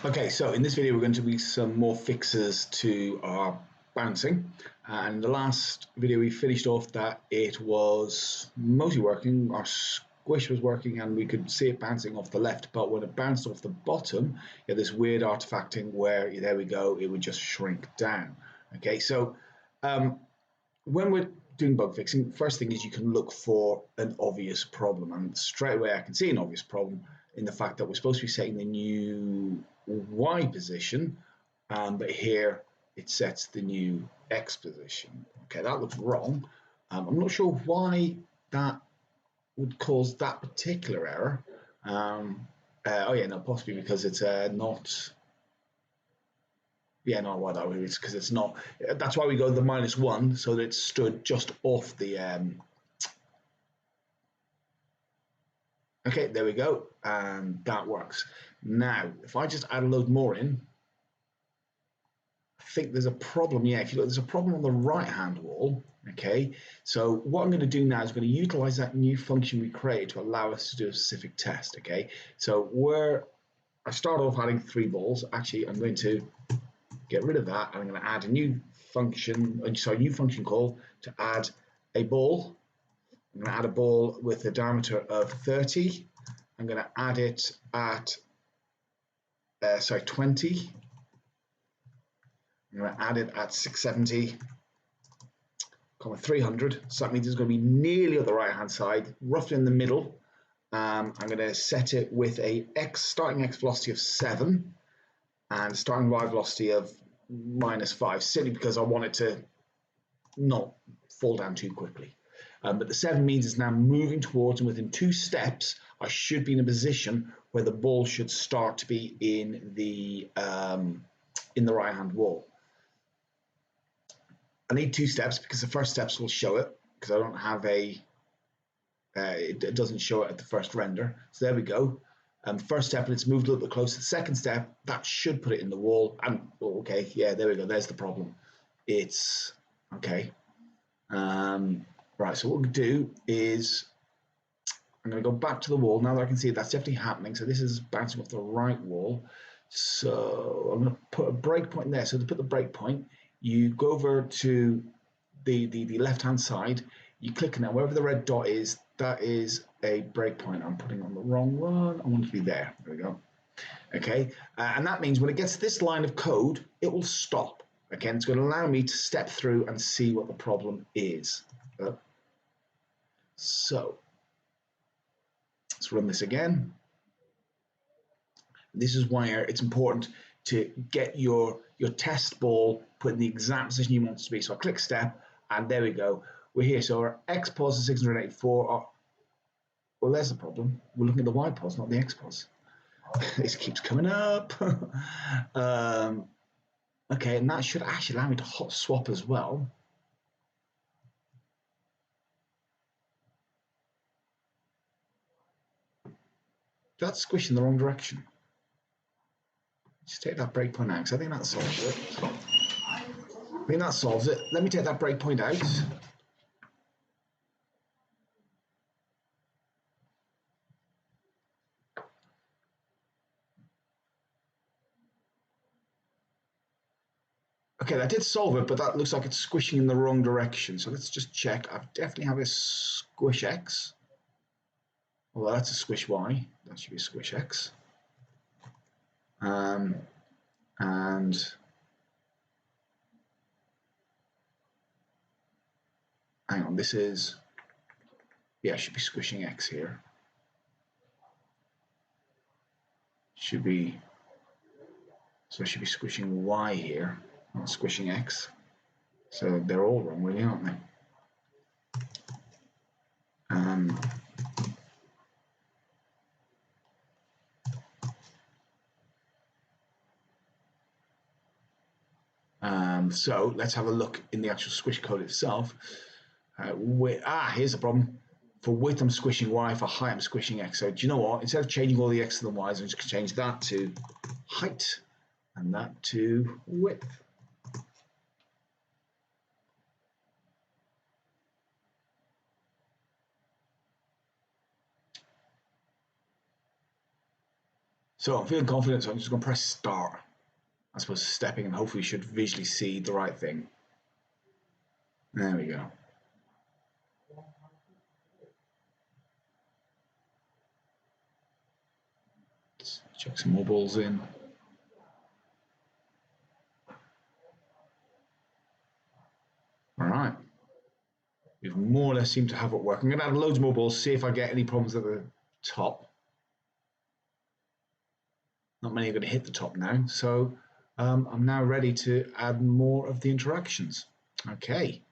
Okay, so in this video we're going to be some more fixes to our bouncing. And in the last video we finished off that it was mostly working, our squish was working and we could see it bouncing off the left, but when it bounced off the bottom, you had this weird artifacting where, there we go, it would just shrink down. Okay, so when we're doing bug fixing, first thing is you can look for an obvious problem, and straight away I can see an obvious problem in the fact that we're supposed to be setting the new Y position, but here it sets the new X position. Okay, that looks wrong. I'm not sure why that would cause that particular error. Oh yeah, no, possibly because it's not. Yeah, no, why that is because it's not. That's why we go to the -1, so that it stood just off the. Okay, there we go, and that works. Now, if I just add a load more in, I think there's a problem. Yeah, if you look, there's a problem on the right-hand wall. Okay, so what I'm going to do now is I'm going to utilize that new function we created to allow us to do a specific test. Okay, so where I start off adding 3 balls. Actually, I'm going to get rid of that, and I'm going to add a new function. New function call to add a ball. I'm going to add a ball with a diameter of 30. I'm going to add it at 20. I'm going to add it at 670, 300. So that means it's going to be nearly on the right hand side, roughly in the middle. I'm going to set it with a starting x velocity of 7 and starting y velocity of -5, simply because I want it to not fall down too quickly. But the 7 means it's now moving towards, and within 2 steps, I should be in a position where the ball should start to be in the right-hand wall. I need 2 steps because the first steps will show it, because I don't have it doesn't show it at the first render. So there we go. First step, and it's moved a little bit closer. The second step, that should put it in the wall. And okay, yeah, there we go. There's the problem. It's okay. Right, so what we'll do is I'm going to go back to the wall. Now that I can see that's definitely happening. So this is bouncing off the right wall. So I'm going to put a breakpoint there. So to put the breakpoint, you go over to the left-hand side. You click on that. Wherever the red dot is, that is a breakpoint. I'm putting on the wrong one. I want it to be there. There we go. Okay, and that means when it gets this line of code, it will stop. Okay, and it's going to allow me to step through and see what the problem is. So let's run this again. This is where it's important to get your test ball put in the exact position you want it to be. So I click step, and there we go. We're here. So our X pos is 684. Well, there's the problem. We're looking at the Y pos, not the X pos. This keeps coming up. Okay, and that should actually allow me to hot swap as well. That's squishing the wrong direction. Just take that breakpoint out, because I think that solves it. I think that solves it. Let me take that breakpoint out. Okay, that did solve it, but that looks like it's squishing in the wrong direction. So let's just check. I definitely have a squish X. Well, that's a squish Y. That should be a squish X. And hang on, this is, yeah, I should be squishing X here. Should be, so I should be squishing Y here, not squishing X. So they're all wrong, really, aren't they? So let's have a look in the actual squish code itself. Here's the problem. For width, I'm squishing Y. For height, I'm squishing X. So do you know what? Instead of changing all the X and the Y's, I'm just going to change that to height and that to width. So I'm feeling confident, so I'm just going to press start. I suppose stepping and hopefully should visually see the right thing. There we go. Let's chuck some more balls in. All right. We've more or less seemed to have it working. I'm going to add loads more balls, see if I get any problems at the top. Not many are going to hit the top now, so I'm now ready to add more of the interactions. Okay,